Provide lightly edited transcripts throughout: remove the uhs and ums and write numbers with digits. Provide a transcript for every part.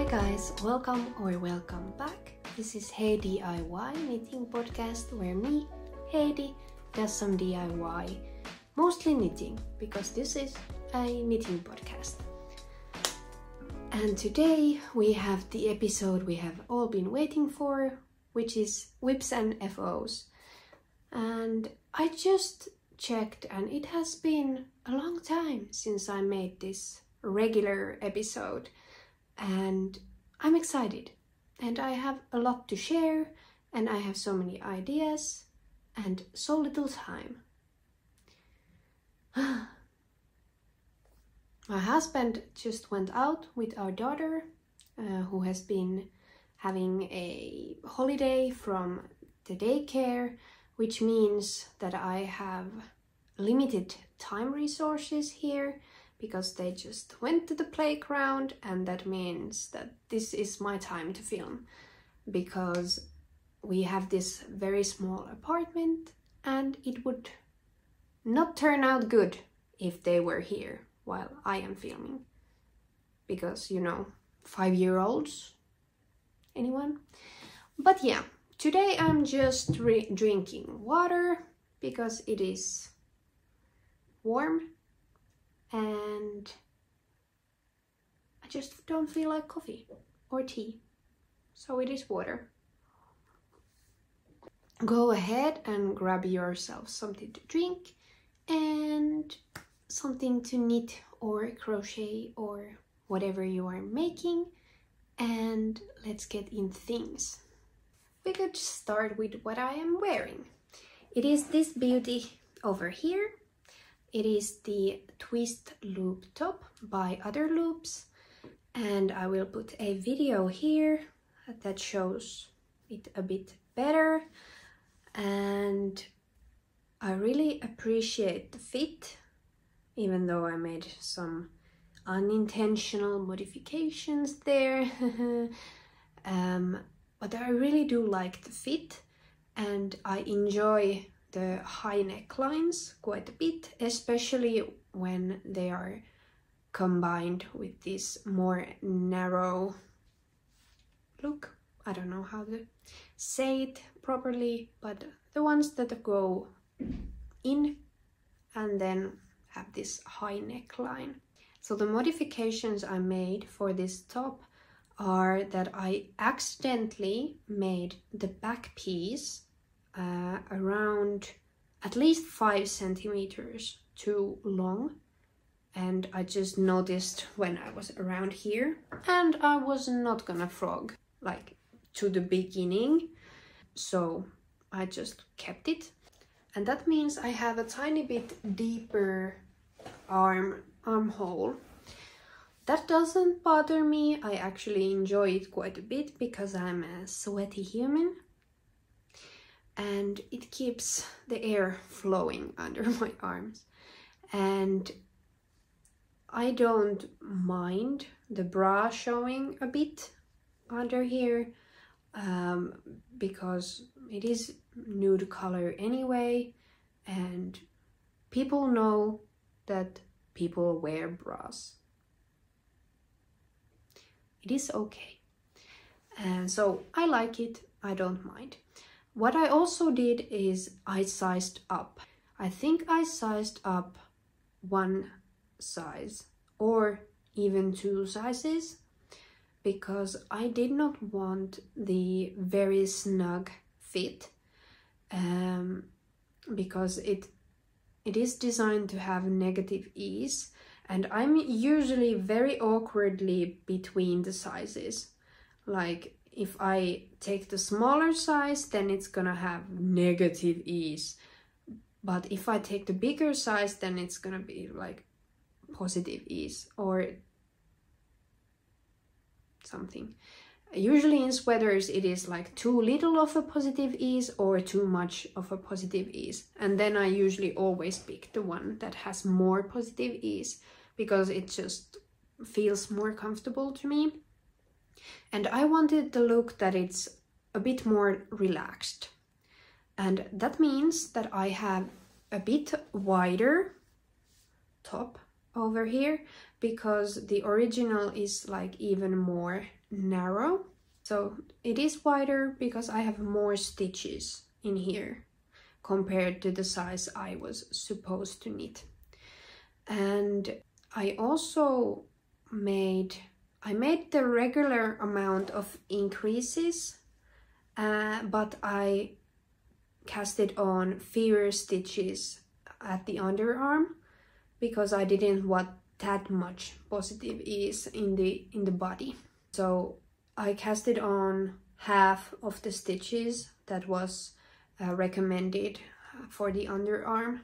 Hi guys, welcome back. This is Hey DIY knitting podcast where me, Heidiy, does some DIY, mostly knitting, because this is a knitting podcast. And today we have the episode we have all been waiting for, which is whips and FOs. And I just checked and it has been a long time since I made this regular episode. And I'm excited and I have a lot to share and I have so many ideas and so little time. My husband just went out with our daughter who has been having a holiday from the daycare, which means that I have limited time resources here because they just went to the playground, and that means that this is my time to film because we have this very small apartment and it would not turn out good if they were here while I am filming because, you know, 5-year-olds, anyone? But yeah, today I'm just drinking water because it is warm and I just don't feel like coffee or tea, so it is water. Go ahead and grab yourself something to drink and something to knit or crochet or whatever you are making, and let's get into things. We could start with what I am wearing. It is this beauty over here. It is the twist loop top by Otherloops, and I will put a video here that shows it a bit better. And I really appreciate the fit, even though I made some unintentional modifications there. But I really do like the fit, and I enjoy the high necklines quite a bit, especially when they are combined with this more narrow look. I don't know how to say it properly, but the ones that go in and then have this high neckline. So the modifications I made for this top are that I accidentally made the back piece around at least 5 centimeters too long, and I just noticed when I was around here, and I was not gonna frog like to the beginning, so I just kept it, and that means I have a tiny bit deeper armhole. That doesn't bother me. I actually enjoy it quite a bit because I'm a sweaty human. And it keeps the air flowing under my arms. And I don't mind the bra showing a bit under here because it is nude color anyway, and people know that people wear bras. It is okay. And so I like it, I don't mind. What I also did is I sized up. I think I sized up 1 size or even 2 sizes because I did not want the very snug fit because it is designed to have negative ease, and I'm usually very awkwardly between the sizes. Like, if I take the smaller size, then it's gonna have negative ease. But if I take the bigger size, then it's gonna be like positive ease or something. Usually in sweaters it is like too little of a positive ease or too much of a positive ease. And then I usually always pick the one that has more positive ease because it just feels more comfortable to me. And I wanted the look that it's a bit more relaxed. And that means that I have a bit wider top over here because the original is like even more narrow. So it is wider because I have more stitches in here compared to the size I was supposed to knit. And I also made the regular amount of increases, but I casted on fewer stitches at the underarm because I didn't want that much positive ease in the body. So I casted on half of the stitches that was recommended for the underarm,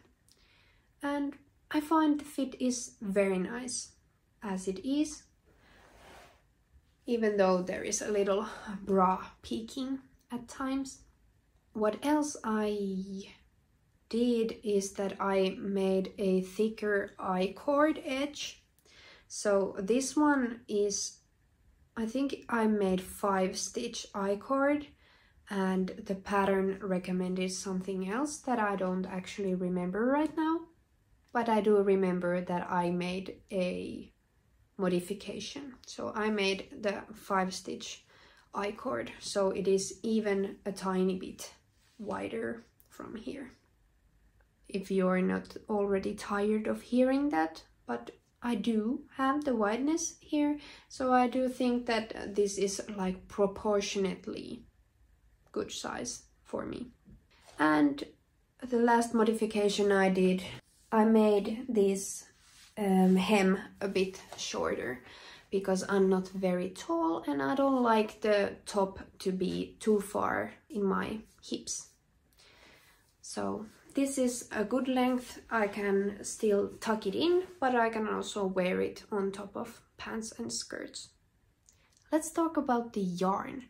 and I find the fit is very nice as it is, even though there is a little bra peeking at times. What else I did is that I made a thicker I-cord edge. So this one is, I think I made 5-stitch I-cord, and the pattern recommended something else that I don't actually remember right now. But I do remember that I made a modification. So I made the 5-stitch I-cord, so it is even a tiny bit wider from here. If you're not already tired of hearing that, but I do have the wideness here, so I do think that this is like proportionately good size for me. And the last modification I did, I made this hem a bit shorter because I'm not very tall and I don't like the top to be too far in my hips. So this is a good length. I can still tuck it in, but I can also wear it on top of pants and skirts. Let's talk about the yarn.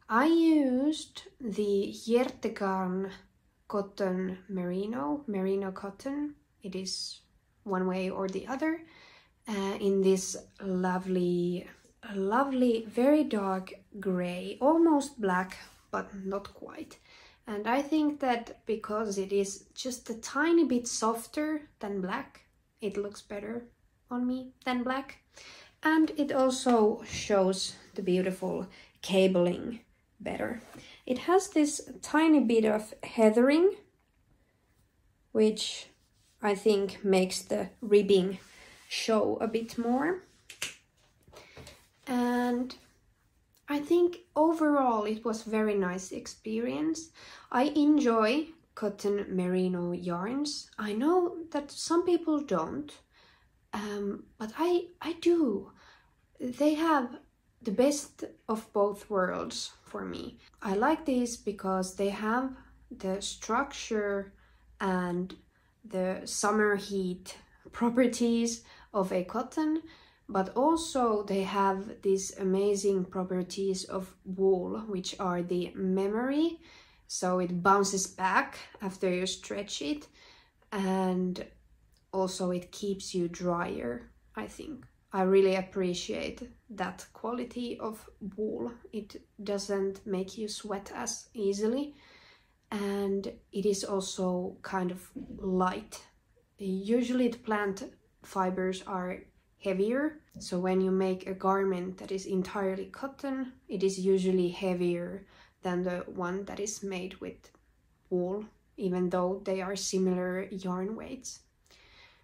I used the Vertknit cotton merino cotton. It is one way or the other, in this lovely, very dark gray, almost black, but not quite. And I think that because it is just a tiny bit softer than black, it looks better on me than black. And it also shows the beautiful cabling better. It has this tiny bit of heathering, which I think makes the ribbing show a bit more. And I think overall it was very nice experience. I enjoy cotton merino yarns. I know that some people don't, but I do. They have the best of both worlds for me. I like these because they have the structure and the summer heat properties of a cotton, but also they have these amazing properties of wool, which are the memory, so it bounces back after you stretch it, and also it keeps you drier. I think I really appreciate that quality of wool. It doesn't make you sweat as easily, and it is also kind of light. Usually the plant fibers are heavier, so when you make a garment that is entirely cotton, it is usually heavier than the one that is made with wool, even though they are similar yarn weights.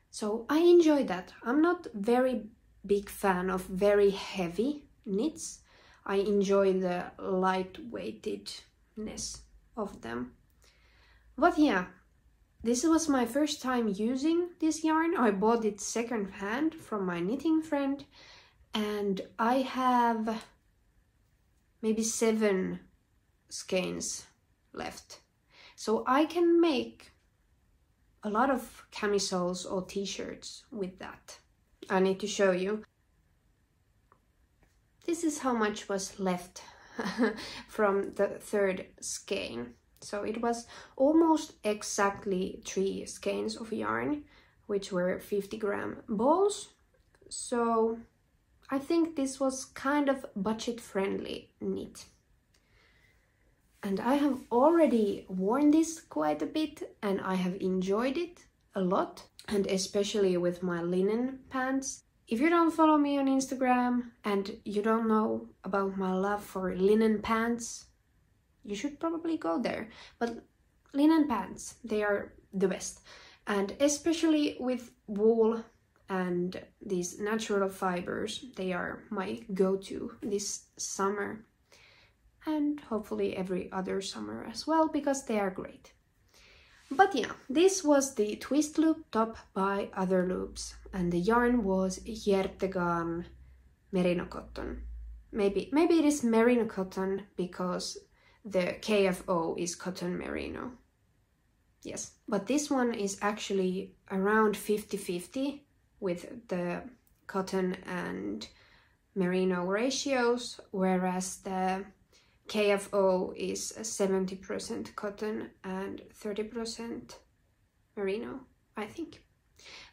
So I enjoy that. I'm not very big fan of very heavy knits. I enjoy the lightweightedness of them. But yeah, this was my first time using this yarn. I bought it second-hand from my knitting friend, and I have maybe 7 skeins left. So I can make a lot of camisoles or t-shirts with that. I need to show you. This is how much was left from the 3rd skein. So it was almost exactly 3 skeins of yarn, which were 50-gram balls. So I think this was kind of budget-friendly knit. And I have already worn this quite a bit, and I have enjoyed it a lot. And especially with my linen pants, If you don't follow me on Instagram and you don't know about my love for linen pants, you should probably go there. But linen pants, they are the best. And especially with wool and these natural fibers, they are my go-to this summer. And hopefully every other summer as well, because they are great. But yeah, this was the twist loop top by Otherloops, and the yarn was Garn merino cotton. Maybe it is merino cotton because the KFO is cotton merino. Yes, but this one is actually around 50-50 with the cotton and merino ratios, whereas the KFO is 70% cotton and 30% merino, I think.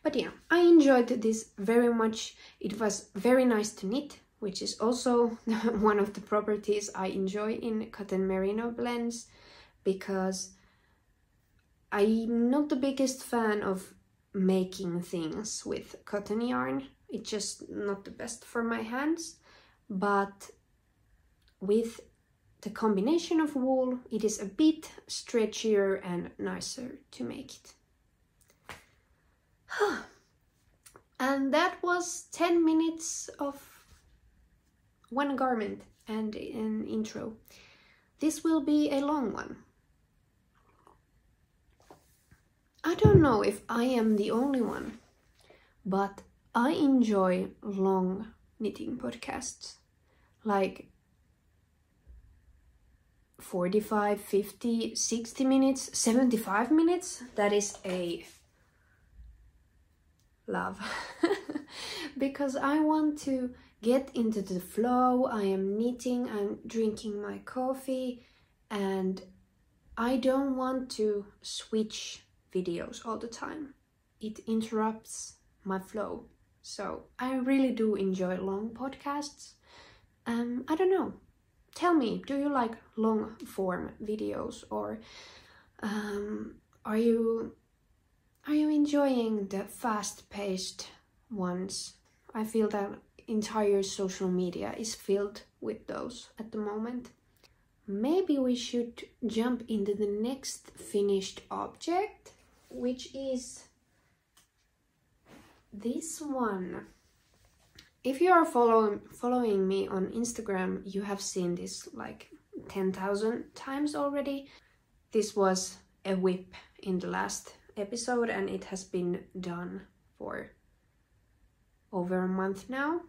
But yeah, I enjoyed this very much. It was very nice to knit, which is also one of the properties I enjoy in cotton merino blends, because I'm not the biggest fan of making things with cotton yarn. It's just not the best for my hands, but with the combination of wool, it is a bit stretchier and nicer to make it. And that was 10 minutes of one garment and an intro. This will be a long one. I don't know if I am the only one, but I enjoy long knitting podcasts, like 45, 50, 60 minutes, 75 minutes. That is a love. Because I want to get into the flow. I am knitting, I'm drinking my coffee, and I don't want to switch videos all the time. It interrupts my flow. So I really do enjoy long podcasts. I don't know. Tell me, do you like long form videos, or are you enjoying the fast-paced ones? I feel that entire social media is filled with those at the moment. Maybe we should jump into the next finished object, which is this one. If you are following me on Instagram, you have seen this like 10,000 times already. This was a whip in the last episode, and it has been done for over a month now.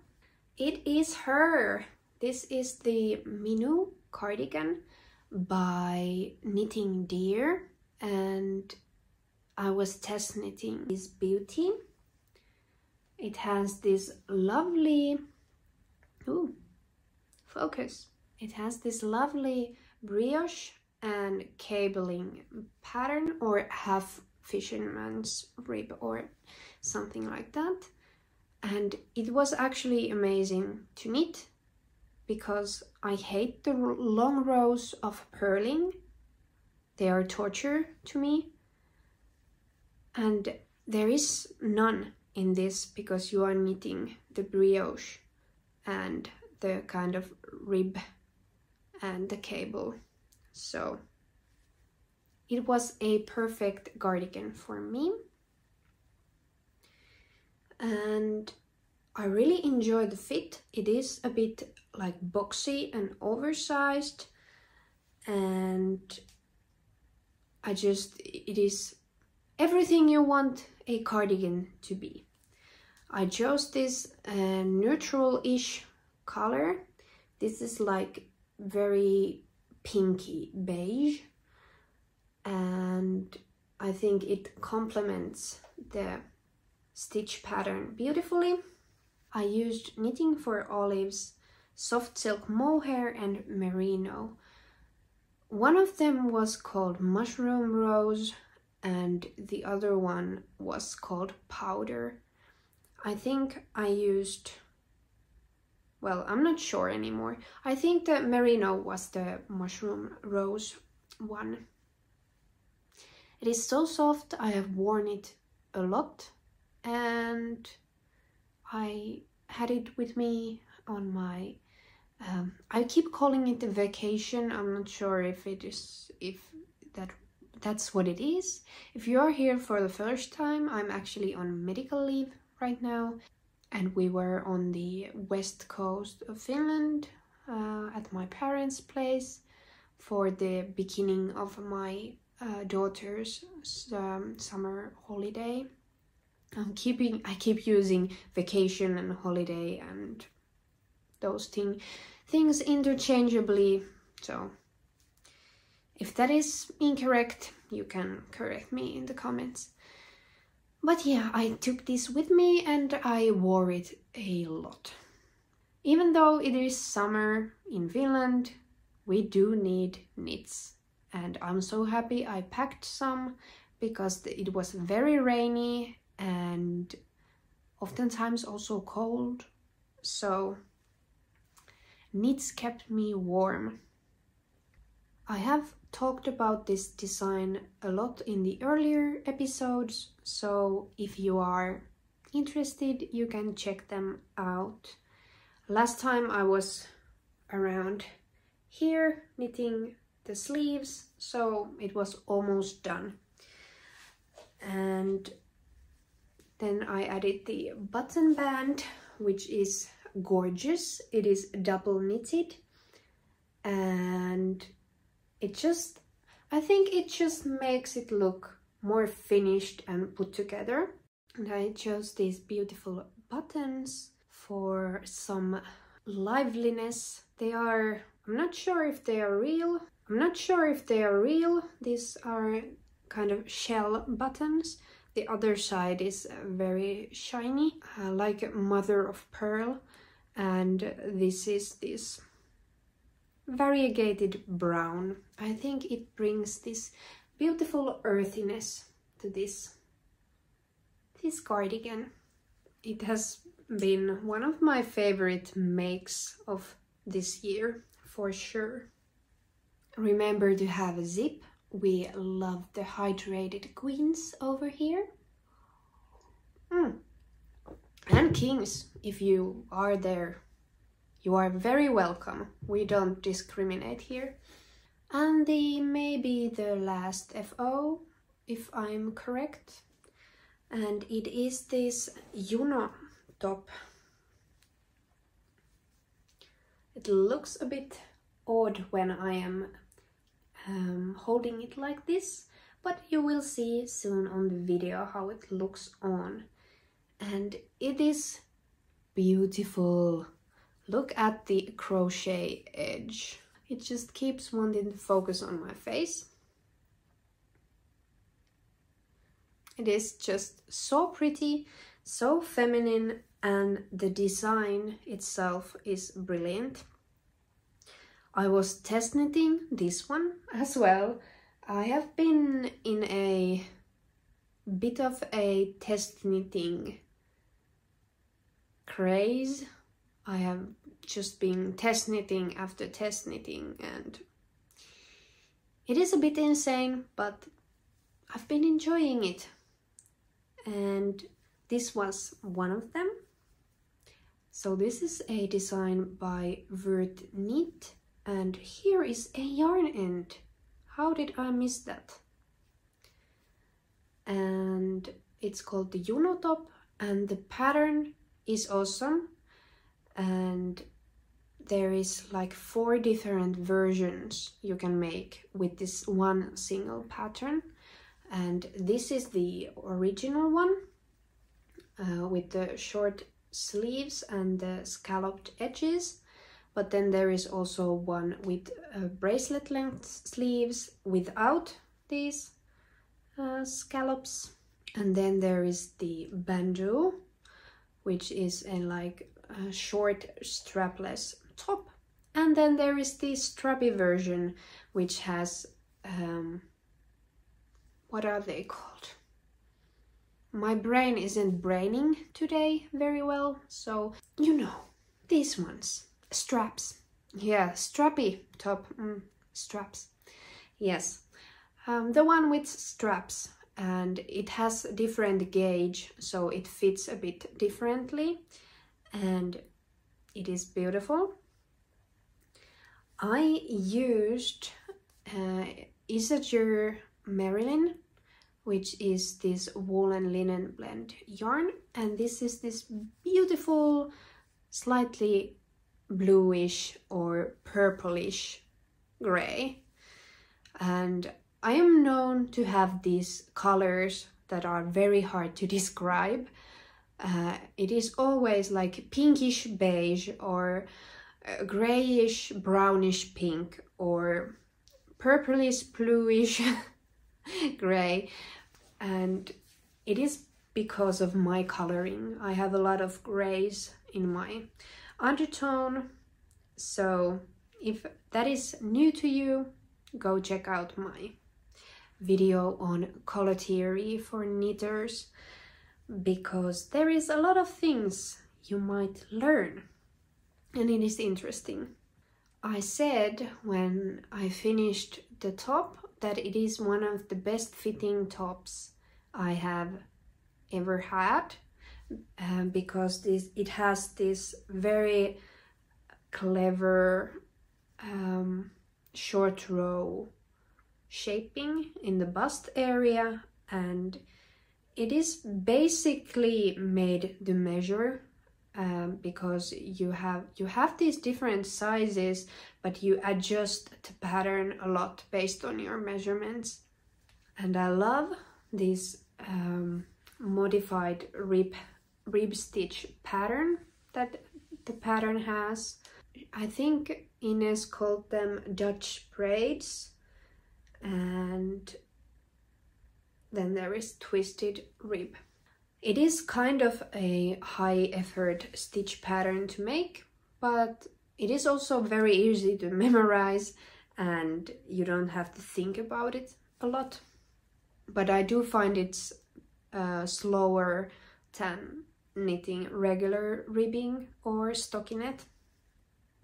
It is her. This is the Minou cardigan by Knitting Deer, and I was test knitting this beauty. It has this lovely, focus. It has this lovely brioche and cabling pattern, or half fisherman's rib or something like that. And it was actually amazing to knit, because I hate the long rows of purling. They are torture to me. And there is none in this, because you are knitting the brioche and the kind of rib and the cable. So it was a perfect cardigan for me. And I really enjoy the fit. It is a bit like boxy and oversized, and it is everything you want a cardigan to be. I chose this neutral-ish color. This is like very pinky beige, and I think it complements the stitch pattern beautifully. I used Knitting for Olive's soft silk mohair and merino. One of them was called Mushroom Rose, and the other one was called Powder. I think I used, well, I'm not sure anymore. I think the merino was the Mushroom Rose one. It is so soft. I have worn it a lot, and I had it with me on my I keep calling it a vacation. I'm not sure if that's what it is. If you are here for the first time, I'm actually on medical leave right now, and we were on the west coast of Finland at my parents' place for the beginning of my daughter's summer holiday. I keep using vacation and holiday and those things interchangeably, so if that is incorrect, you can correct me in the comments. But yeah, I took this with me and I wore it a lot. Even though it is summer in Finland, we do need knits. And I'm so happy I packed some, because it was very rainy and oftentimes also cold. So knits kept me warm. I have talked about this design a lot in the earlier episodes, so if you are interested, you can check them out. Last time I was around here knitting the sleeves, so it was almost done. And then I added the button band, which is gorgeous. It is double knitted, and I think it just makes it look more finished and put together. And I chose these beautiful buttons for some liveliness. I'm not sure if they are real. These are kind of shell buttons. The other side is very shiny, like mother of pearl. And this is this variegated brown. I think it brings this beautiful earthiness to this cardigan. It has been one of my favorite makes of this year, for sure. Remember to have a zip. We love the hydrated queens over here. And kings, if you are there, you are very welcome. We don't discriminate here. And maybe the last FO, if I'm correct. And it is this Juno top. It looks a bit odd when I am holding it like this, but you will see soon on the video how it looks on. And it is beautiful. Look at the crochet edge. It just keeps wanting to focus on my face. It is just so pretty, so feminine, and the design itself is brilliant. I was test knitting this one as well. I have been in a bit of a test knitting craze. I have just been test knitting after test knitting, and it is a bit insane, but I've been enjoying it. And this was one of them. So this is a design by Vertknit, and here is a yarn end. How did I miss that? And it's called the Juno top, and the pattern is awesome. And there is like 4 different versions you can make with this one single pattern. And this is the original one with the short sleeves and the scalloped edges. But then there is also one with bracelet length sleeves without these scallops. And then there is the bandeau, which is a short strapless top. And then there is the strappy version, which has what are they called? My brain isn't braining today very well, so you know, these ones. Straps. Yeah, strappy top. Straps. Yes. The one with straps. and it has different gauge, so it fits a bit differently, and it is beautiful. I used Isager Marilyn, which is this wool and linen blend yarn, and this is this beautiful, slightly bluish or purplish gray. And I am known to have these colors that are very hard to describe. It is always like pinkish beige or grayish brownish pink or purplish bluish gray, and it is because of my coloring. I have a lot of grays in my undertone, so if that is new to you, go check out my video on color theory for knitters, because there is a lot of things you might learn and it is interesting. I said when I finished the top that it is one of the best fitting tops I have ever had, because it has this very clever short row shaping in the bust area, and it is basically made to measure, because you have these different sizes, but you adjust the pattern a lot based on your measurements. And I love this modified rib stitch pattern that the pattern has. I think Ines called them Dutch braids, and then there is twisted rib. It is kind of a high effort stitch pattern to make, but it is also very easy to memorize and you don't have to think about it a lot. But I do find it's slower than knitting regular ribbing or stockinette.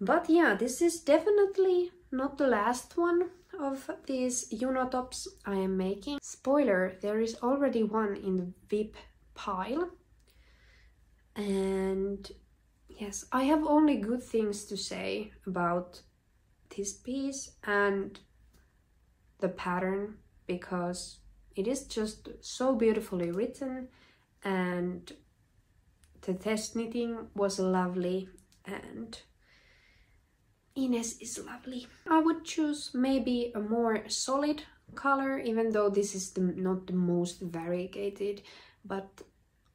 But yeah, this is definitely not the last one of these Juno tops I am making. Spoiler, there is already one in the WIP pile. And yes, I have only good things to say about this piece and the pattern, because it is just so beautifully written and the test knitting was lovely and Ines is lovely. I would choose maybe a more solid color, even though this is not the most variegated, but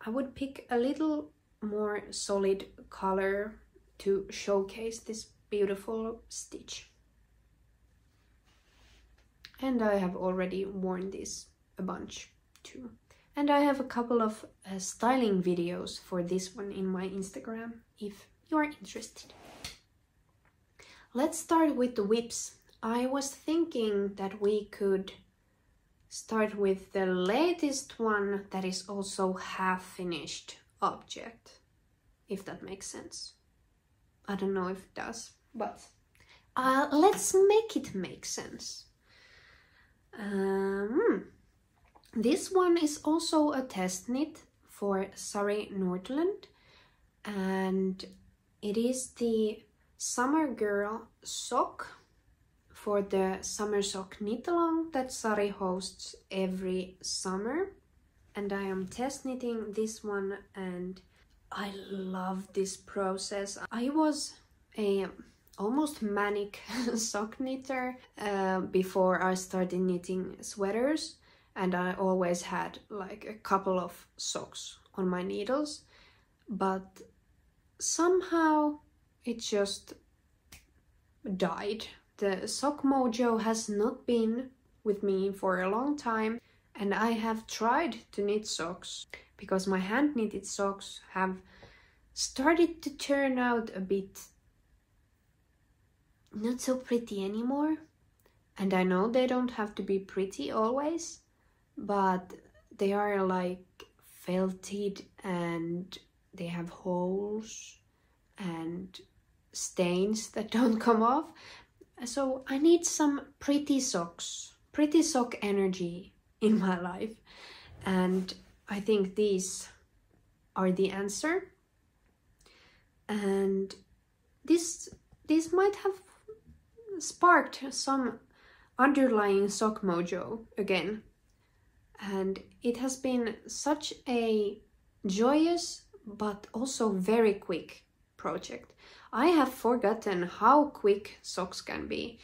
I would pick a little more solid color to showcase this beautiful stitch. And I have already worn this a bunch too. And I have a couple of styling videos for this one in my Instagram if you are interested. Let's start with the whips. I was thinking that we could start with the latest one that is also half finished object, if that makes sense. I don't know if it does, but let's make it make sense. This one is also a test knit for Sari Nordlund, and it is the Summer Girl sock for the summer sock knit along that Sari hosts every summer. And I am test knitting this one and I love this process. I was a almost manic sock knitter before I started knitting sweaters, and I always had like a couple of socks on my needles, but somehow it just died. The sock mojo has not been with me for a long time, and I have tried to knit socks because my hand knitted socks have started to turn out a bit not so pretty anymore. And I know they don't have to be pretty always, but they are like felted and they have holes and stains that don't come off. So I need some pretty socks, pretty sock energy in my life. And I think these are the answer. And this might have sparked some underlying sock mojo again. And it has been such a joyous but also very quick project. I have forgotten how quick socks can be.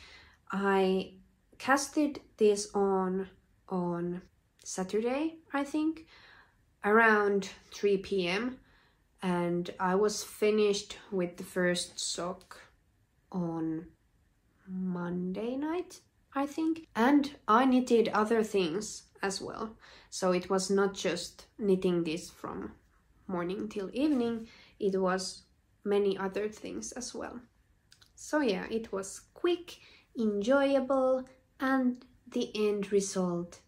I casted this on Saturday, I think, around 3 p.m. and I was finished with the first sock on Monday night, I think. And I knitted other things as well. So it was not just knitting this from morning till evening, it was many other things as well. So yeah, it was quick, enjoyable, and the end result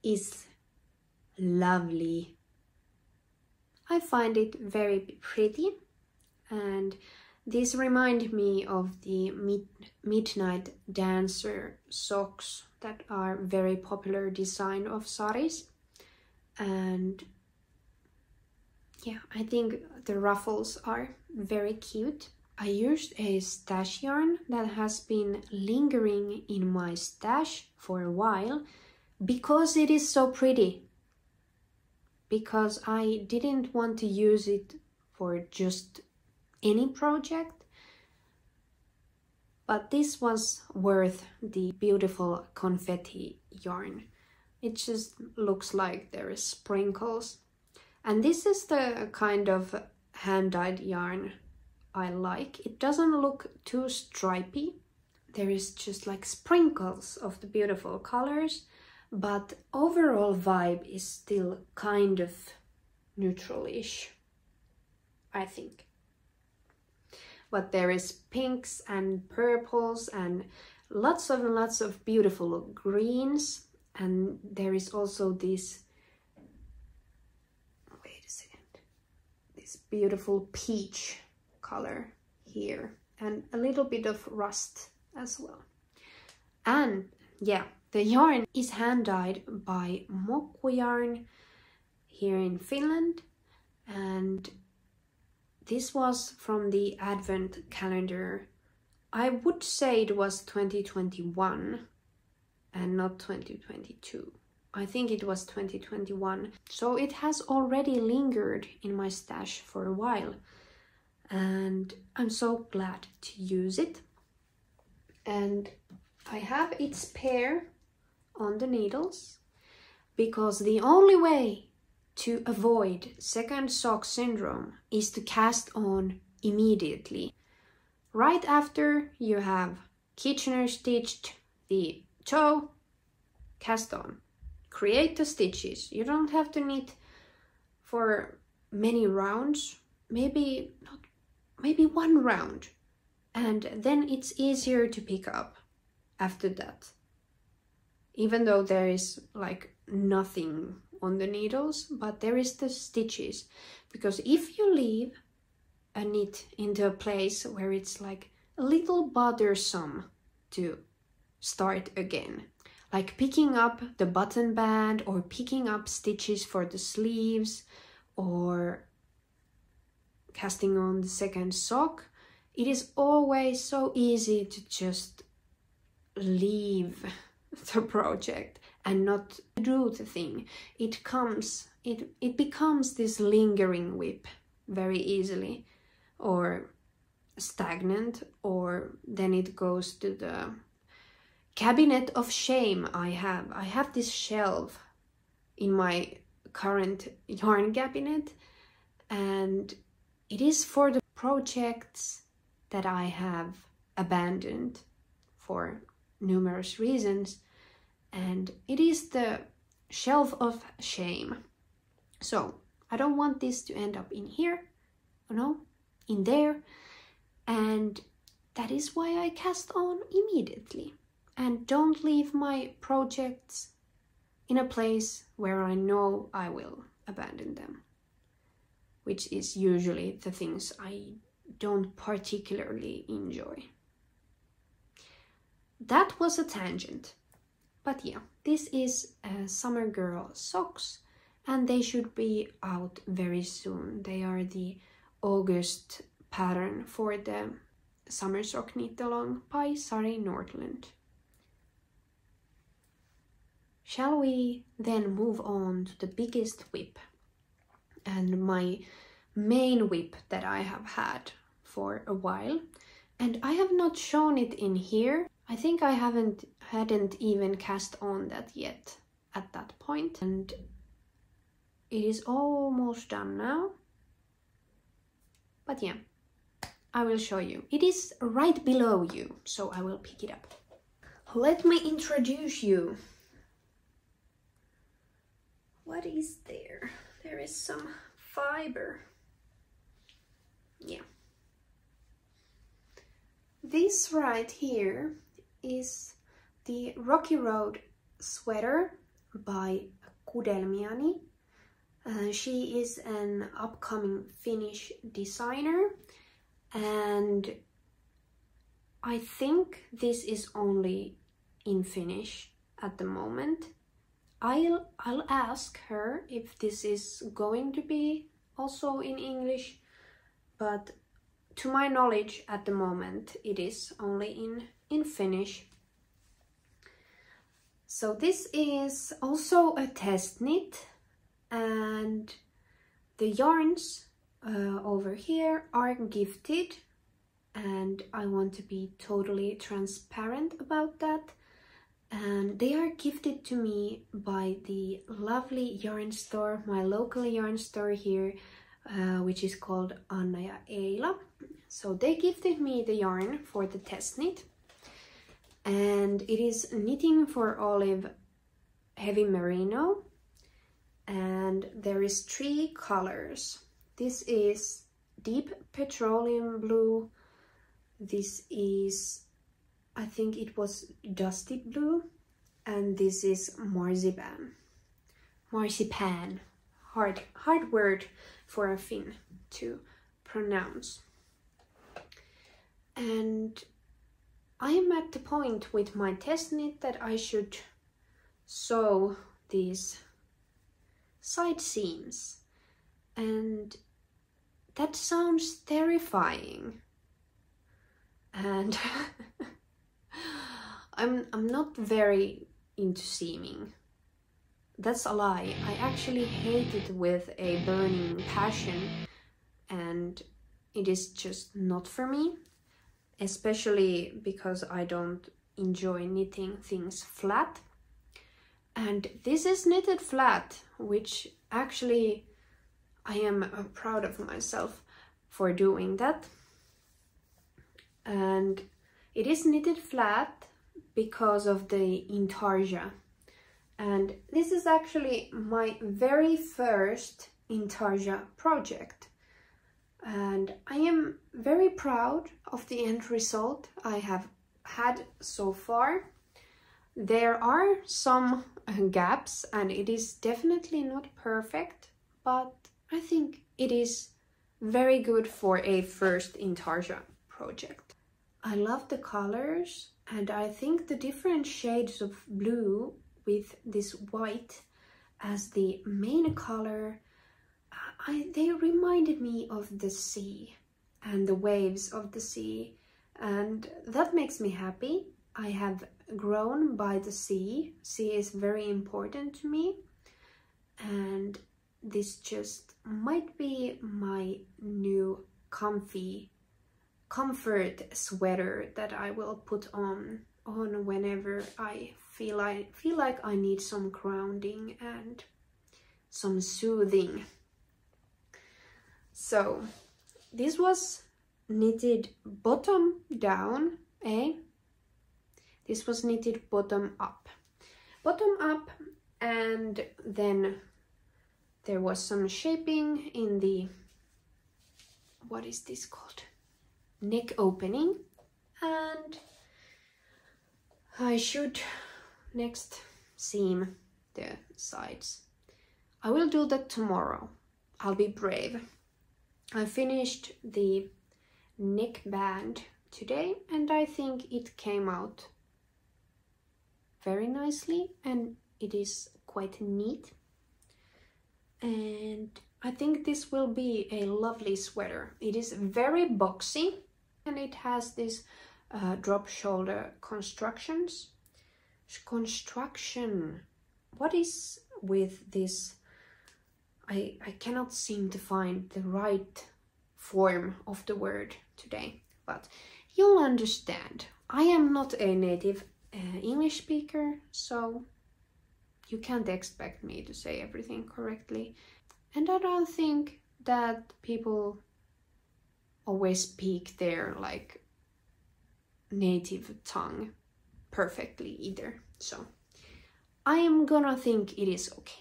is lovely. I find it very pretty, and these remind me of the midnight dancer socks that are very popular design of saris. And yeah, I think the ruffles are very cute. I used a stash yarn that has been lingering in my stash for a while because it is so pretty. Because I didn't want to use it for just any project. But this was worth the beautiful confetti yarn. It just looks like there is sprinkles. And this is the kind of hand-dyed yarn I like. It doesn't look too stripy. There is just like sprinkles of the beautiful colors, but overall vibe is still kind of neutral-ish, I think. But there is pinks and purples and lots of beautiful greens, and there is also this, wait a second, this beautiful peach color here and a little bit of rust as well. And yeah, the yarn is hand dyed by Mokku yarn here in Finland, and this was from the advent calendar. I would say it was 2021 and not 2022. I think it was 2021. So it has already lingered in my stash for a while. And I'm so glad to use it. And I have its pair on the needles because the only way to avoid second sock syndrome is to cast on immediately. Right after you have Kitchener stitched the toe, cast on. Create the stitches. You don't have to knit for many rounds, maybe one round, and then it's easier to pick up after that. Even though there is like nothing on the needles, but there is the stitches, because if you leave a knit into a place where it's like a little bothersome to start again, like picking up the button band or picking up stitches for the sleeves or casting on the second sock, it is always so easy to just leave the project and not do the thing. It becomes this lingering whip very easily, or stagnant, or then it goes to the cabinet of shame. I have this shelf in my current yarn cabinet, and it is for the projects that I have abandoned for numerous reasons, and it is the shelf of shame. So I don't want this to end up in here, no, in there, and that is why I cast on immediately and don't leave my projects in a place where I know I will abandon them, which is usually the things I don't particularly enjoy. That was a tangent. But yeah, this is Summer Girl socks, and they should be out very soon. They are the August pattern for the Summer Sock Knit Along by Sari Nordlund. Shall we then move on to the biggest whip, and my main whip that I have had for a while, and I have not shown it in here. I think I hadn't even cast on that yet at that point, and it is almost done now. But yeah, I will show you. It is right below you, so I will pick it up. Let me introduce you. What is there? There is some fiber. Yeah. This right here is the Rocky Road sweater by Kudelmiani. She is an upcoming Finnish designer, and I think this is only in Finnish at the moment. I'll ask her if this is going to be also in English, but to my knowledge at the moment it is only in Finnish. So this is also a test knit, and the yarns over here are gifted, and I want to be totally transparent about that. And they are gifted to me by the lovely yarn store, my local yarn store here, which is called Anna ja Eila. So they gifted me the yarn for the test knit, and it is Knitting for Olive Heavy Merino, and there is 3 colors. This is Deep Petroleum Blue, this is, I think it was Dusty Blue, and this is Marzipan. Marzipan. Hard word for a Finn to pronounce. And I am at the point with my test knit that I should sew these side seams, and that sounds terrifying. And I'm not very into seaming. That's a lie. I actually hate it with a burning passion, and it is just not for me, especially because I don't enjoy knitting things flat. And this is knitted flat, which actually I am proud of myself for doing that. And it is knitted flat because of the intarsia, and this is actually my very first intarsia project, and I am very proud of the end result I have had so far. There are some gaps, and it is definitely not perfect, but I think it is very good for a first intarsia project. I love the colors, and I think the different shades of blue with this white as the main color, they reminded me of the sea and the waves of the sea, and that makes me happy. I have grown by the sea. Sea is very important to me, and this just might be my new comfort sweater that I will put on whenever I feel like I need some grounding and some soothing. So this was knitted bottom down, this was knitted bottom up, and then there was some shaping in the, what is this called, neck opening, and I should next seam the sides. I will do that tomorrow. I'll be brave. I finished the neck band today, and I think it came out very nicely and it is quite neat. And I think this will be a lovely sweater. It is very boxy and it has this drop shoulder construction. What is with this? I cannot seem to find the right form of the word today, but you'll understand. I am not a native English speaker, so you can't expect me to say everything correctly. And I don't think that people always speak their like native tongue perfectly either. So I am gonna think it is okay.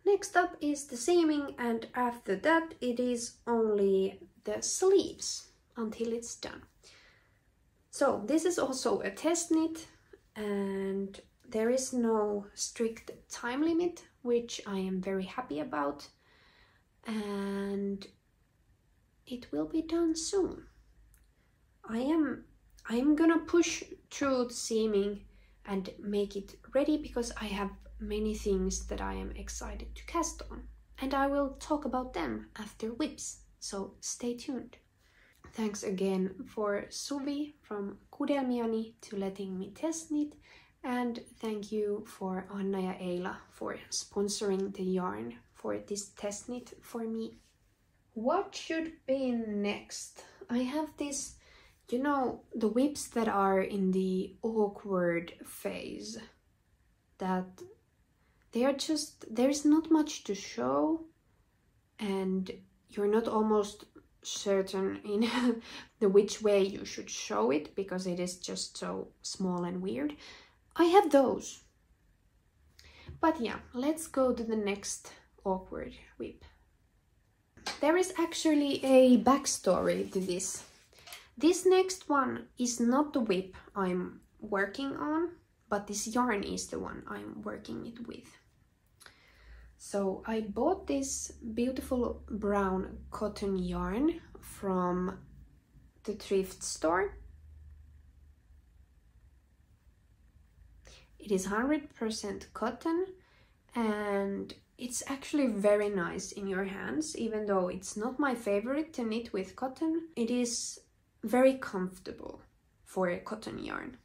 Next up is the seaming, and after that it is only the sleeves until it's done. So this is also a test knit and there is no strict time limit, which I am very happy about, and it will be done soon. I'm gonna push through the seaming and make it ready because I have many things that I am excited to cast on, and I will talk about them after whips, so stay tuned. Thanks again for Suvi from Kudelmiani to letting me test knit, and thank you for Anna ja Eila for sponsoring the yarn for this test knit for me. What should be next? I have this, you know, the whips that are in the awkward phase, that they are just, there's not much to show and you're not almost certain in the which way you should show it because it is just so small and weird. I have those. But yeah, let's go to the next awkward whip. There is actually a backstory to this. This next one is not the whip I'm working on, but this yarn is the one I'm working it with. So I bought this beautiful brown cotton yarn from the thrift store. It is 100% cotton and it's actually very nice in your hands, even though it's not my favorite to knit with cotton. It is very comfortable for a cotton yarn.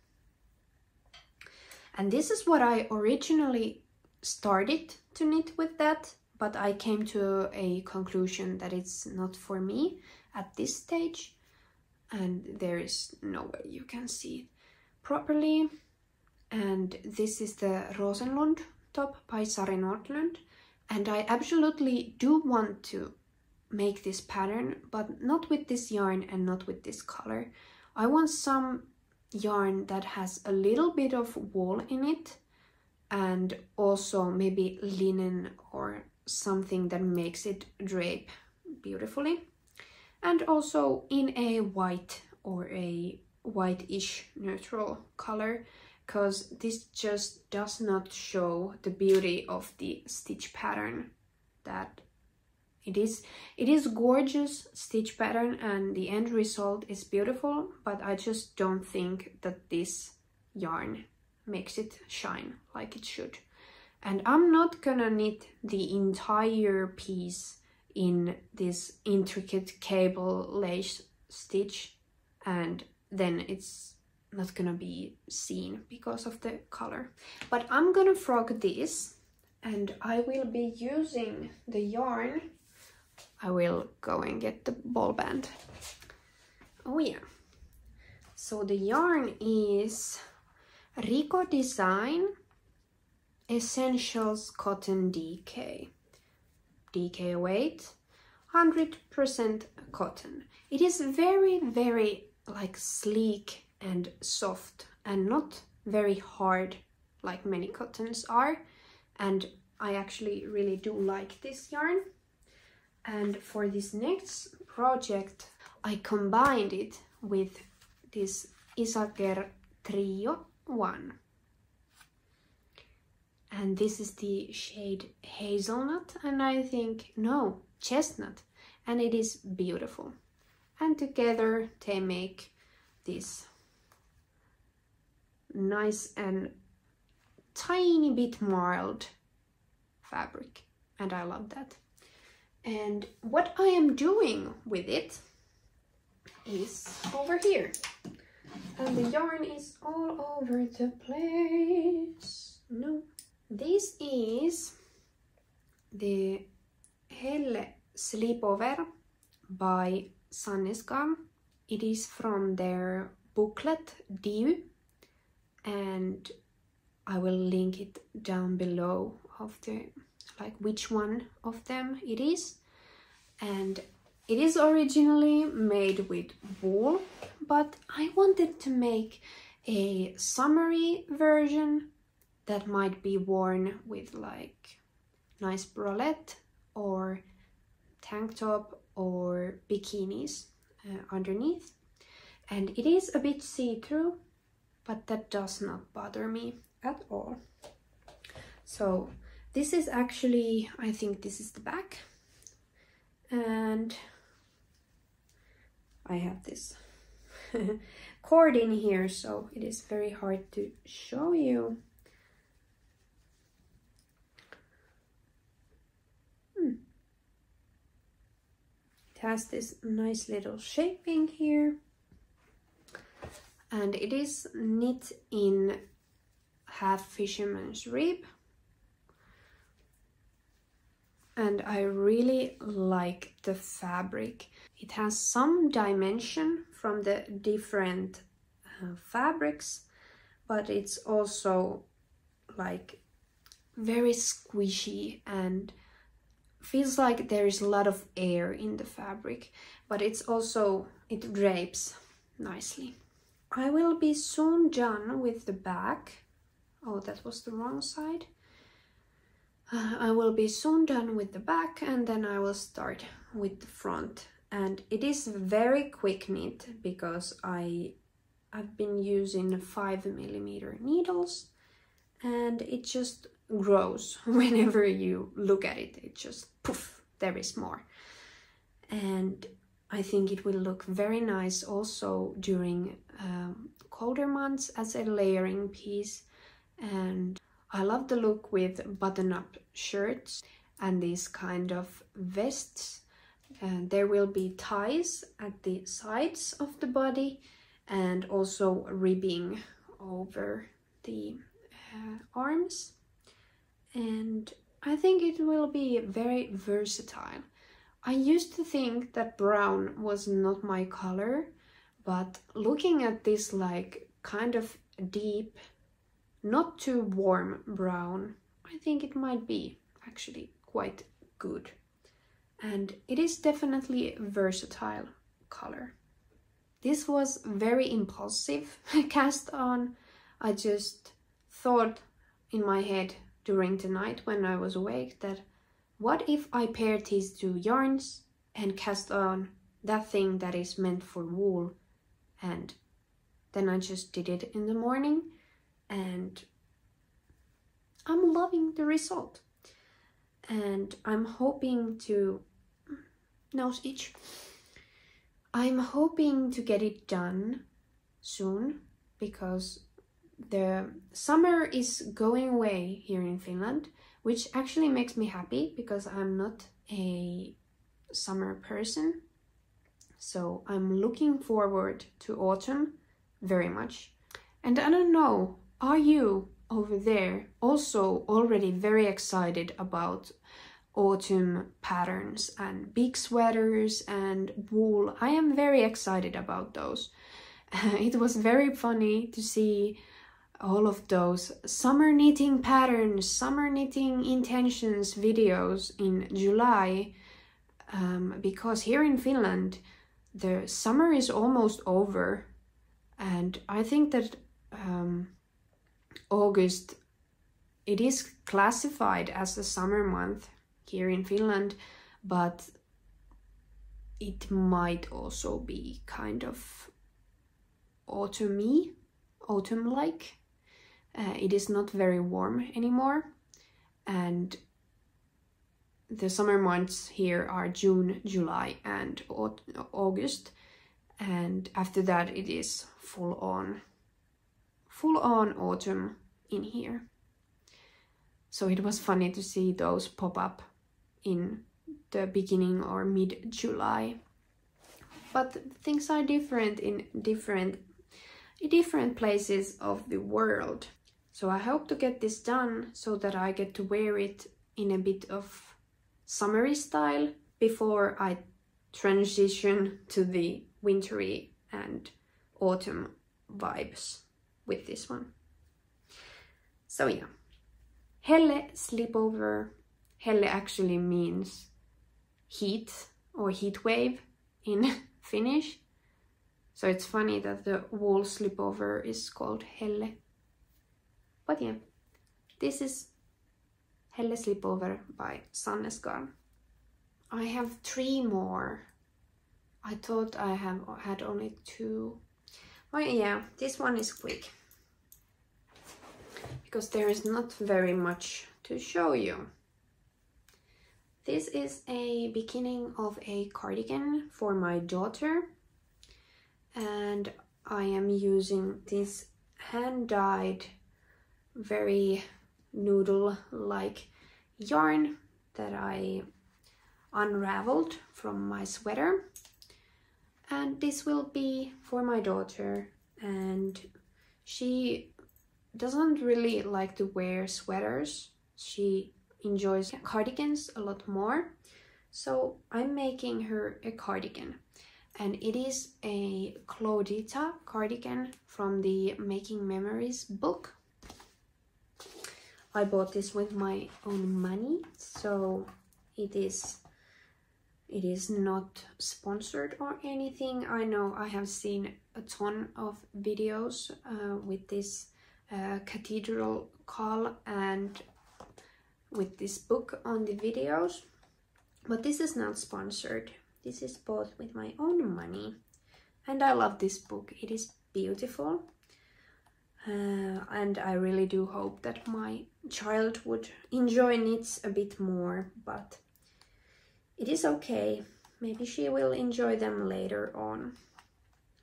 And this is what I originally started to knit with that, but I came to a conclusion that it's not for me at this stage, and there is no way you can see it properly. And this is the Rosenlund top by Sari Nordlund, and I absolutely do want to make this pattern, but not with this yarn and not with this color. I want some yarn that has a little bit of wool in it, and also maybe linen or something that makes it drape beautifully, and also in a white or a whitish neutral color, because this just does not show the beauty of the stitch pattern. That it is gorgeous stitch pattern and the end result is beautiful, but I just don't think that this yarn makes it shine like it should. And I'm not gonna knit the entire piece in this intricate cable lace stitch and then it's not gonna be seen because of the color. But I'm gonna frog this and I will be using the yarn. I will go and get the ball band. Oh yeah. So the yarn is Rico Design Essentials Cotton DK. DK weight, 100% cotton. It is very, very like sleek and soft and not very hard like many cottons are. And I actually really do like this yarn. And for this next project, I combined it with this Isaker Trio 1. And this is the shade Hazelnut, and I think, no, Chestnut. And it is beautiful. And together they make this nice and tiny bit marled fabric, and I love that. And what I am doing with it is over here, and the yarn is all over the place. No, this is the Helle slipover by Sandnes garn. It is from their booklet Heidiy, and I will link it down below of the which one of them it is. And it is originally made with wool, but I wanted to make a summery version that might be worn with like nice bralette or tank top or bikinis underneath. And it is a bit see-through, but that does not bother me at all. So this is actually, I think this is the back, and I have this cord in here, so it is very hard to show you. It has this nice little shaping here, and it is knit in half fisherman's rib. And I really like the fabric. It has some dimension from the different fabrics, but it's also like very squishy and feels like there is a lot of air in the fabric, but it's also, it drapes nicely. I will be soon done with the back. Oh, that was the wrong side. I will be soon done with the back, and then I will start with the front. And it is very quick knit because I've been using 5mm needles, and it just grows whenever you look at it. It just poof, there is more. And I think it will look very nice also during colder months as a layering piece. And I love the look with button-up shirts and these kind of vests. There will be ties at the sides of the body and also ribbing over the arms. And I think it will be very versatile. I used to think that brown was not my color, but looking at this like kind of deep, not too warm brown, I think it might be actually quite good. And it is definitely a versatile color. This was very impulsive cast on. I just thought in my head during the night when I was awake that what if I paired these two yarns and cast on that thing that is meant for wool, and then I just did it in the morning. And I'm loving the result. And I'm hoping to... nose itch. I'm hoping to get it done soon because the summer is going away here in Finland, which actually makes me happy because I'm not a summer person. So I'm looking forward to autumn very much. And I don't know, are you over there also already very excited about autumn patterns and big sweaters and wool? I am very excited about those. It was very funny to see all of those summer knitting patterns, summer knitting intentions videos in July, because here in Finland the summer is almost over, and I think that August, it is classified as a summer month here in Finland, but it might also be kind of autumn-like. It is not very warm anymore, and the summer months here are June, July and August, and after that it is full full-on autumn in here. So it was funny to see those pop up in the beginning or mid-July. But things are different in different places of the world. So I hope to get this done so that I get to wear it in a bit of summery style before I transition to the wintry and autumn vibes with this one. So yeah, Helle slipover. Helle actually means heat or heat wave in Finnish. So it's funny that the wool slipover is called Helle. But yeah, this is Helle slipover by Sandnes garn. I have 3 more. I thought I had only 2. Oh yeah, this one is quick, because there is not very much to show you. This is a beginning of a cardigan for my daughter, and I am using this hand-dyed, very noodle-like yarn that I unraveled from my sweater. And this will be for my daughter, and she doesn't really like to wear sweaters. She enjoys cardigans a lot more. So I'm making her a cardigan, and it is a Claudita cardigan from the Making Memories book. I bought this with my own money, so it is not sponsored or anything. I know I have seen a ton of videos with this cathedral call and with this book on the videos, but this is not sponsored. This is bought with my own money, and I love this book. It is beautiful, and I really do hope that my child would enjoy knits a bit more, but it is okay. Maybe she will enjoy them later on.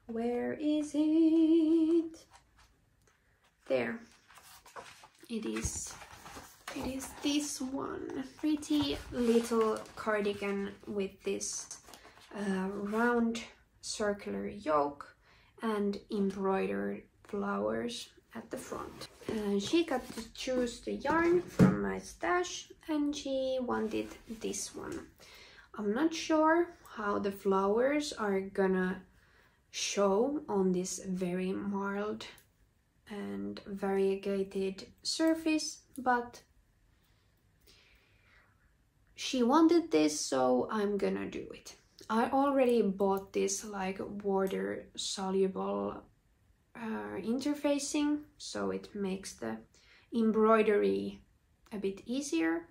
Where is it? There. It is this one. Pretty little cardigan with this round circular yoke and embroidered flowers at the front. She got to choose the yarn from my stash, and she wanted this one. I'm not sure how the flowers are gonna show on this very marled and variegated surface, but she wanted this, so I'm gonna do it. I already bought this like water soluble interfacing, so it makes the embroidery a bit easier.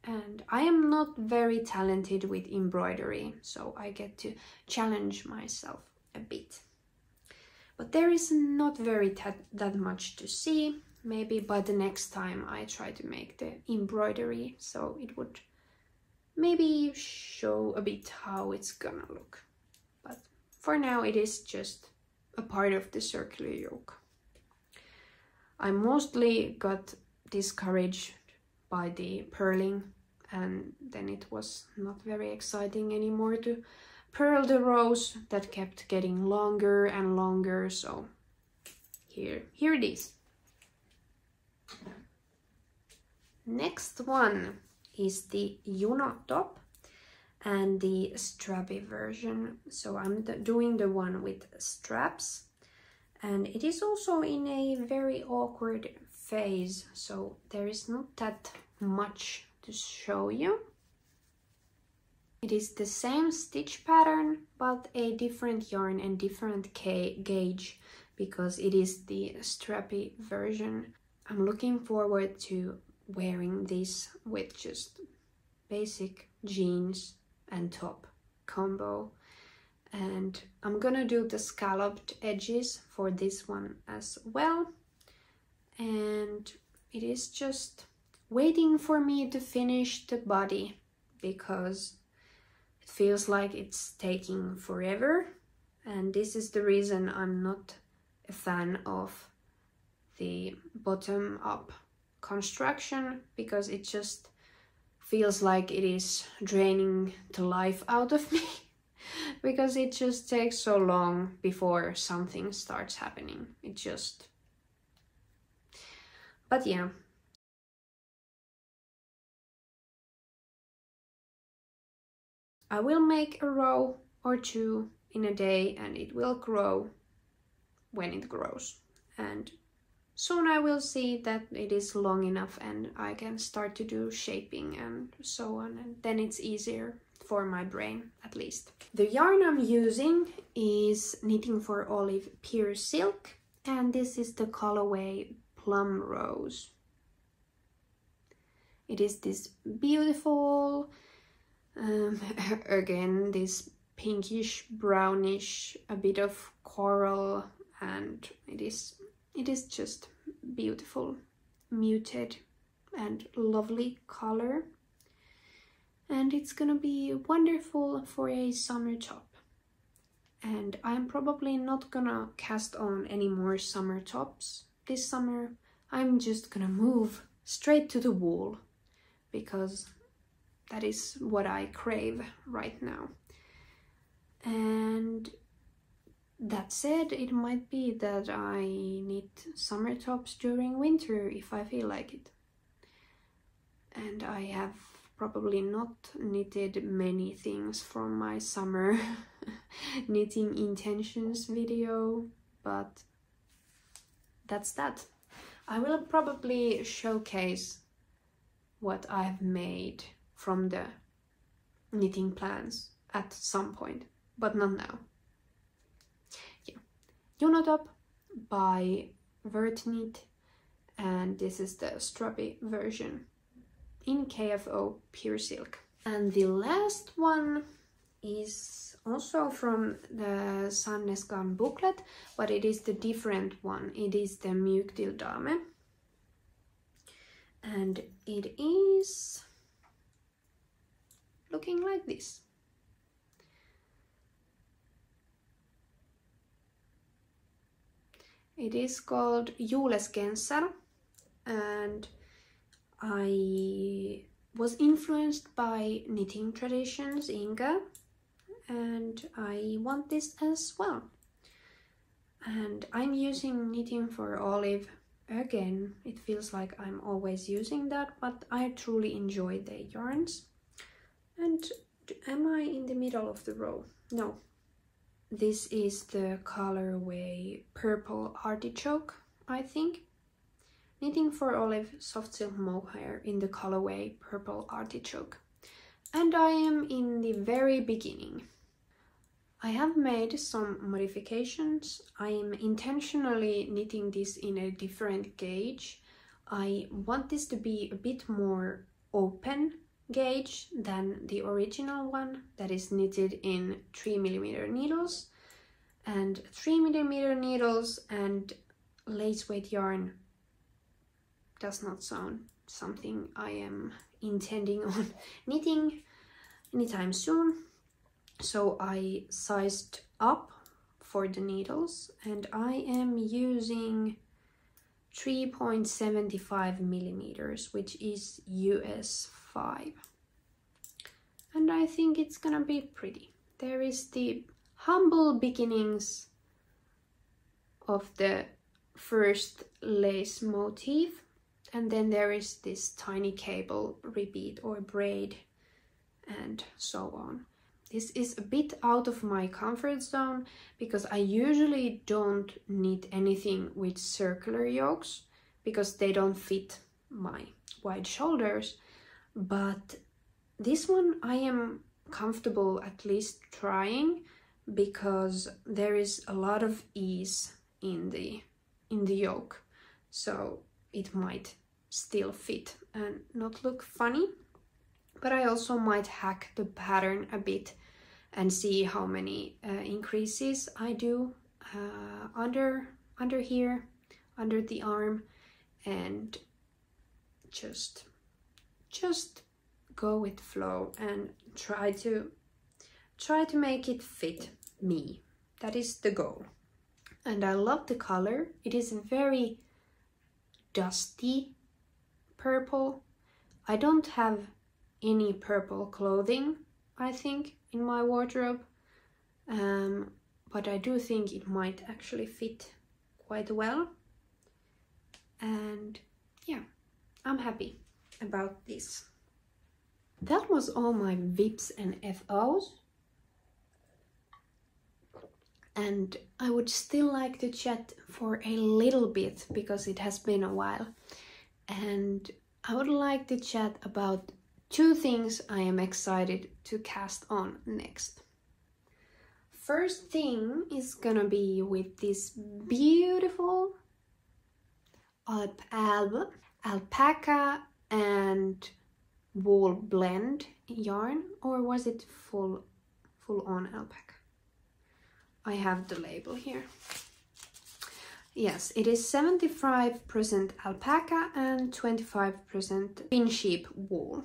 And I am not very talented with embroidery, so I get to challenge myself a bit. But there is not very that much to see. Maybe by the next time I try to make the embroidery, so it would maybe show a bit how it's gonna look. But for now it is just a part of the circular yoke. I mostly got discouraged by the purling, and then it was not very exciting anymore to purl the rows that kept getting longer and longer, so here it is. Next one is the Juno top and the strappy version. So I'm doing the one with straps, and it is also in a very awkward phase, so there is not that much to show you. It is the same stitch pattern, but a different yarn and different gauge, because it is the strappy version. I'm looking forward to wearing this with just basic jeans and top combo, and I'm gonna do the scalloped edges for this one as well. And it is just waiting for me to finish the body, because it feels like it's taking forever, and this is the reason I'm not a fan of the bottom-up construction, because it just feels like it is draining the life out of me because it just takes so long before something starts happening. It just... But yeah. I will make a row or two in a day, and it will grow when it grows. And soon I will see that it is long enough and I can start to do shaping and so on, and then it's easier for my brain, at least. The yarn I'm using is Knitting for Olive Pure Silk, and this is the colorway Plum Rose. It is this beautiful, again, this pinkish, brownish, a bit of coral, and it is just beautiful, muted and lovely color. And it's gonna be wonderful for a summer top. And I'm probably not gonna cast on any more summer tops this summer. I'm just gonna move straight to the wool, because that is what I crave right now. And that said, it might be that I knit summer tops during winter if I feel like it. And I have probably not knitted many things from my summer knitting intentions video, but that's that. I will probably showcase what I've made from the knitting plans at some point, but not now. Yeah, Juno top by Vertknit, and this is the strappy version in KFO Pure Silk. And the last one is also from the Sandnes garn booklet, but it is the different one. It is the Mykt Dame, and it is looking like this. It is called Jules genser, and I was influenced by knitting traditions, Inga, and I want this as well. And I'm using Knitting for Olive again. It feels like I'm always using that, but I truly enjoy the yarns. And am I in the middle of the row? No. This is the colorway Purple Artichoke, I think. Knitting for Olive soft silk mohair in the colorway Purple Artichoke. And I am in the very beginning. I have made some modifications. I am intentionally knitting this in a different gauge. I want this to be a bit more open gauge than the original one that is knitted in 3mm needles. And 3mm needles and lace weight yarn does not sound something I am intending on knitting anytime soon. So I sized up for the needles, and I am using 3.75mm, which is US 5. And I think it's gonna be pretty. There is the humble beginnings of the first lace motif, and then there is this tiny cable repeat or braid and so on. This is a bit out of my comfort zone because I usually don't knit anything with circular yokes because they don't fit my wide shoulders, but this one I am comfortable at least trying because there is a lot of ease in the yoke, so it might still fit and not look funny. But I also might hack the pattern a bit and see how many increases I do under here, under the arm, and just go with flow and try to make it fit me. That is the goal. And I love the color. It is very dusty purple. I don't have any purple clothing, I think, in my wardrobe, but I do think it might actually fit quite well. And yeah, I'm happy about this. That was all my VIPs and FOs. And I would still like to chat for a little bit because it has been a while. And I would like to chat about 2 things I am excited to cast on next. First thing is gonna be with this beautiful alpaca and wool blend yarn, or was it full on alpaca? I have the label here. Yes, it is 75% alpaca and 25% pin sheep wool.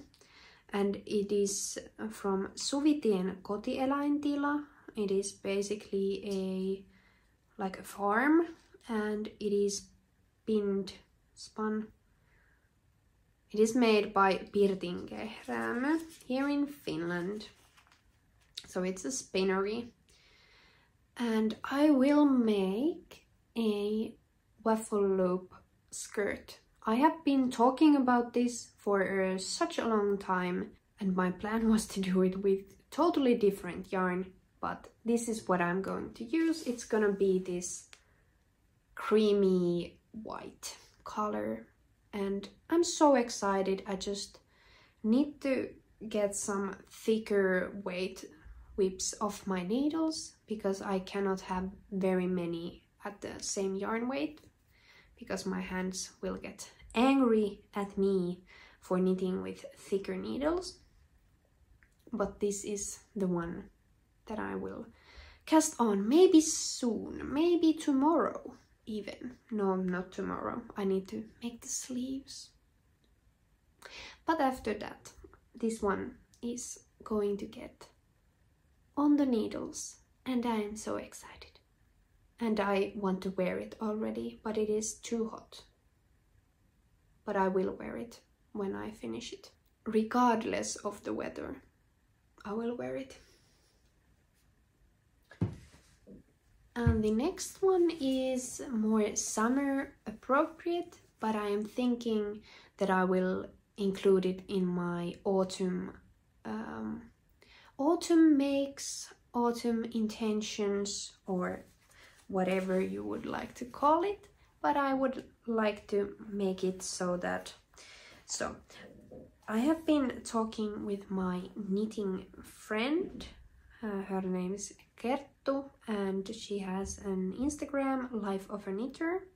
And it is from Suvitien kotieläintila. It is basically like a farm, and it is spun. It is made by Pirtingerämö here in Finland. So it's a spinnery. And I will make a waffle loop skirt. I have been talking about this for such a long time, and my plan was to do it with totally different yarn, but this is what I'm going to use. It's gonna be this creamy white color, and I'm so excited. I just need to get some thicker weight whips off my needles because I cannot have very many at the same yarn weight because my hands will get angry at me for knitting with thicker needles. But this is the one that I will cast on maybe soon, maybe tomorrow even. No, not tomorrow. I need to make the sleeves. But after that, this one is going to get on the needles, and I am so excited. And I want to wear it already, but it is too hot. But I will wear it when I finish it. Regardless of the weather, I will wear it. And the next one is more summer appropriate, but I am thinking that I will include it in my autumn makes, autumn intentions, or whatever you would like to call it. But I would like to make it so that... So, I have been talking with my knitting friend. Her name is Kerttu, and she has an Instagram, Life of a Knitter.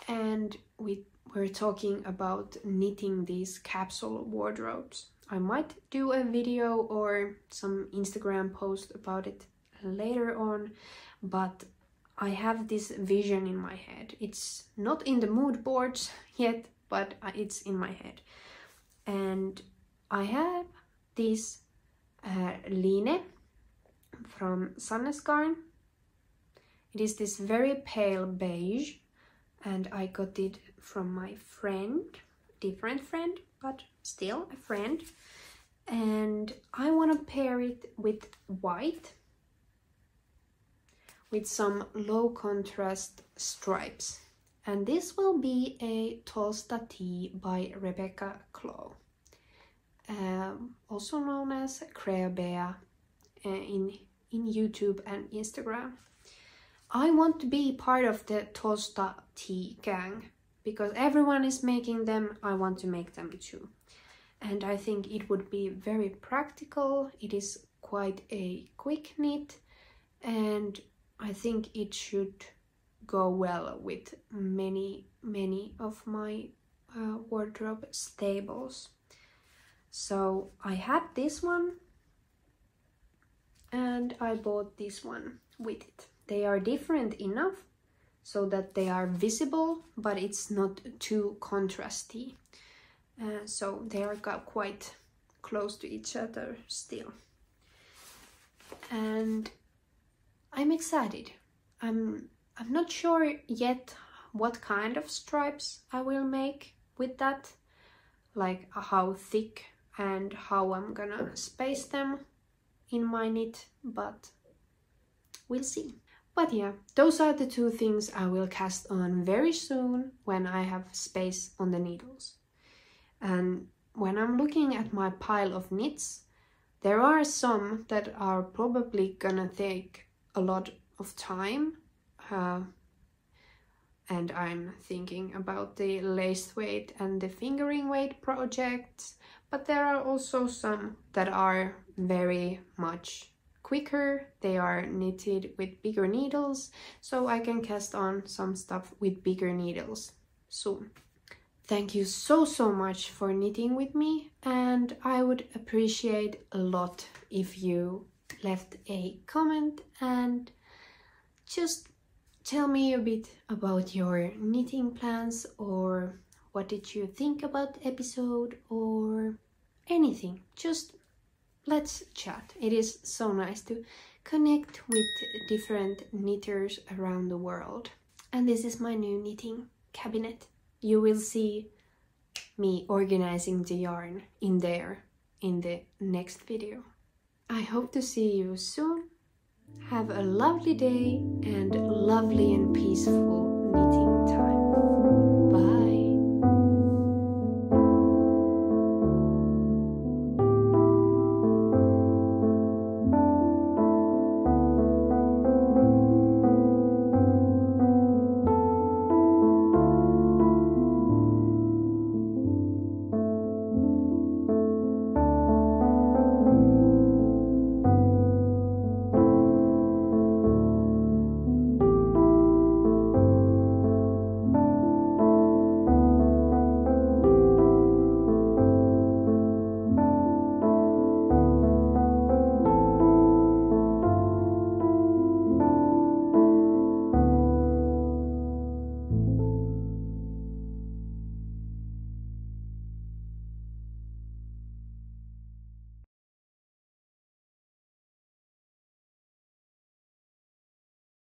And we're talking about knitting these capsule wardrobes. I might do a video or some Instagram post about it later on, but I have this vision in my head. It's not in the mood boards yet, but it's in my head. And I have this line from Sandnes garn. It is this very pale beige, and I got it from my friend, different friend, but still a friend. And I want to pair it with white, with some low contrast stripes. And this will be a Tolsta tee by Rebecca Clow, also known as Creabea in YouTube and Instagram. I want to be part of the Tolsta tee gang because everyone is making them. I want to make them too. And I think it would be very practical. It is quite a quick knit, and I think it should go well with many of my wardrobe staples. So I had this one, and I bought this one with it. They are different enough so that they are visible, but it's not too contrasty. So they are quite close to each other still. And I'm excited. I'm not sure yet what kind of stripes I will make with that, like how thick and how I'm gonna space them in my knit, but we'll see. But yeah, those are the two things I will cast on very soon when I have space on the needles. And when I'm looking at my pile of knits, there are some that are probably gonna take a lot of time. And I'm thinking about the lace weight and the fingering weight projects, but there are also some that are very much quicker. They are knitted with bigger needles, so I can cast on some stuff with bigger needles soon. Thank you so much for knitting with me, and I would appreciate a lot if you left a comment and just tell me a bit about your knitting plans, or what did you think about the episode, or anything. Just let's chat. It is so nice to connect with different knitters around the world. And this is my new knitting cabinet. You will see me organizing the yarn in there in the next video. I hope to see you soon. Have a lovely day and lovely and peaceful knitting.